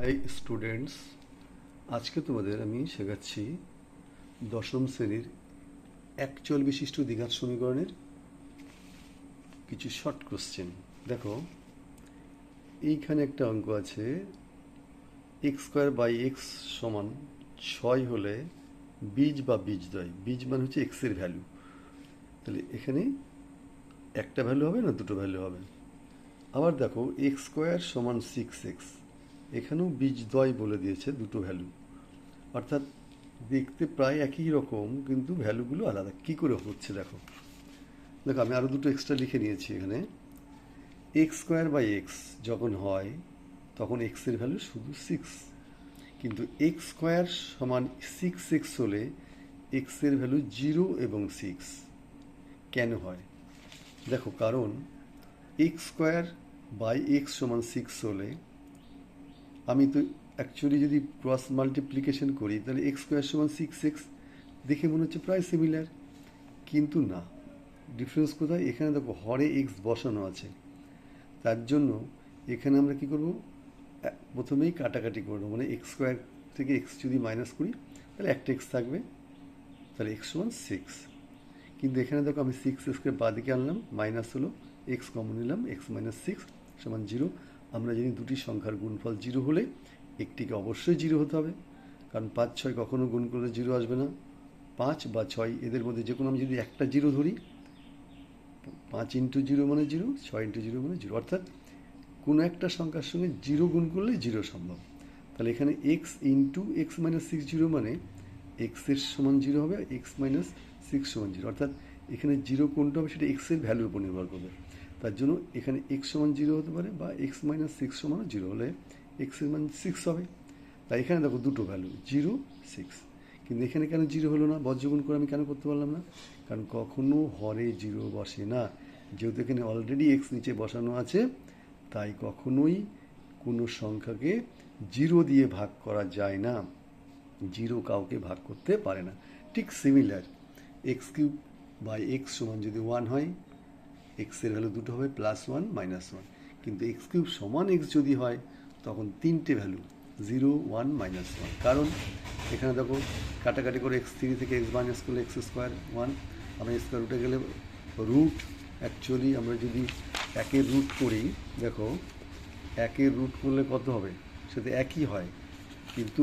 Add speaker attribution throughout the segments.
Speaker 1: High students, আজকে তোমাদের আমি শেখাচ্ছি দশম শ্রেণীর একচল বিশিষ্ট দ্বিঘাত সমীকরণের কিছু শর্ট কোশ্চেন। দেখো, এইখানে একটা অঙ্ক আছে, এক্স স্কোয়ার বাই এক্স সমান 6 হলে বীজ বা বীজদ্বয়, বীজ মানে হচ্ছে এক্সের ভ্যালু, তাহলে এখানে একটা ভ্যালু হবে না দুটো ভ্যালু হবে। আবার দেখো, এক্স স্কোয়ার সমান 6x, এখানেও বীজদ্বয় বলে দিয়েছে, দুটো ভ্যালু, অর্থাৎ দেখতে প্রায় একই রকম কিন্তু ভ্যালুগুলো আলাদা। কি করে হচ্ছে দেখো, দেখো আমি আরও দুটো এক্সট্রা লিখে নিয়েছি এখানে। এক্স স্কোয়ার বাই এক্স যখন হয় তখন এক্সের ভ্যালু শুধু 6, কিন্তু এক্স স্কোয়ার সমান 6x হলে এক্সের ভ্যালু 0 এবং 6। কেন হয় দেখো, কারণ এক্স স্কোয়ার বাই এক্স সমান 6 হলে আমি তো অ্যাকচুয়ালি যদি ক্রস মাল্টিপ্লিকেশন করি তাহলে এক্স স্কোয়ার সমান 6x দেখে মনে হচ্ছে প্রায় সিমিলার, কিন্তু না। ডিফারেন্স কোথায়? এখানে দেখো হরে এক্স বসানো আছে, তার জন্য এখানে আমরা কি করব, প্রথমেই কাটাকাটি করবো, মানে এক্স স্কোয়ার থেকে এক্স যদি মাইনাস করি তাহলে একটা এক্স থাকবে, তাহলে এক্স সমান 6। কিন্তু এখানে দেখো আমি 6xকে বাদিকে আনলাম, মাইনাস হলো, এক্স কমন নিলাম, এক্স মাইনাস 6 সমান 0। আমরা জানি দুটি সংখ্যার গুণফল 0 হলে একটিকে অবশ্যই 0 হতে হবে, কারণ 5, 6 কখনো গুণ করলে 0 আসবে না। 5 বা 6 এদের মধ্যে যে কোনো আমি যদি একটা 0 ধরি, 5 ইন্টু 0 মানে 0, 6 ইন্টু 0 মানে 0, অর্থাৎ কোনো একটা সংখ্যার সঙ্গে 0 গুণ করলে 0 সম্ভব। তাহলে এখানে এক্স ইন্টু এক্স মাইনাস 6 0 মানে এক্সের সমান 0 হবে, এক্স মাইনাস 6 সমান 0, অর্থাৎ এখানে 0 কোনটা হবে সেটা এক্সের ভ্যালুর উপর নির্ভর করবে। তার জন্য এখানে এক্স সমান 0 হতে পারে, বা এক্স মাইনাস 6 সমান 0 হলে এক্সের মান 6 হবে। তাই এখানে দেখো দুটো ভ্যালু 0, 6, কিন্তু এখানে কেন 0 হলো না? বজ্রগুণ করে আমি কেন করতে পারলাম না? কারণ কখনো হরে 0 বসে না, যেহেতু এখানে অলরেডি এক্স নিচে বসানো আছে, তাই কখনোই কোনো সংখ্যাকে 0 দিয়ে ভাগ করা যায় না, 0 কাউকে ভাগ করতে পারে না। ঠিক similar, x cube by x সমান যদি 1 হয়, এক্সের ভ্যালু দুটো হবে, +1 -1, কিন্তু এক্স কিউব সমান এক্স যদি হয় তখন তিনটে ভ্যালু 0, 1, -1, কারণ এখানে দেখো কাটাকাটি করে x3 থেকে x মাইনাস করলে এক্স স্কোয়ার 1, আমরা স্কোয়ার রুটে গেলে রুট, অ্যাকচুয়ালি আমরা যদি একের রুট করি, দেখো একের রুট করলে কত হবে, সেটা একই হয়, কিন্তু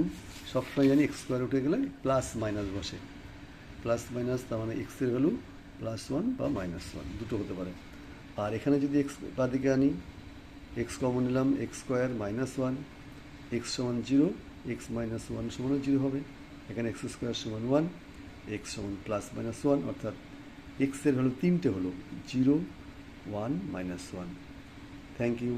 Speaker 1: সবসময় জানি এক্স স্কোয়ার রুটে গেলে প্লাস মাইনাস বসে, প্লাস মাইনাস, তার মানে এক্সের ভ্যালু +1 বা -1 দুটো হতে পারে। আর এখানে যদি এক্স বাদিকে আনি, এক্স কমন নিলাম, এক্স স্কোয়ার -1, এক্স সমান 0, এক্স মাইনাস 1 সমানও 0 হবে, এখানে এক্স স্কোয়ার সমান 1, এক্স সমান +-1, অর্থাৎ এক্সের ভ্যালু তিনটে হলো, 0, 1, -1। Thank you.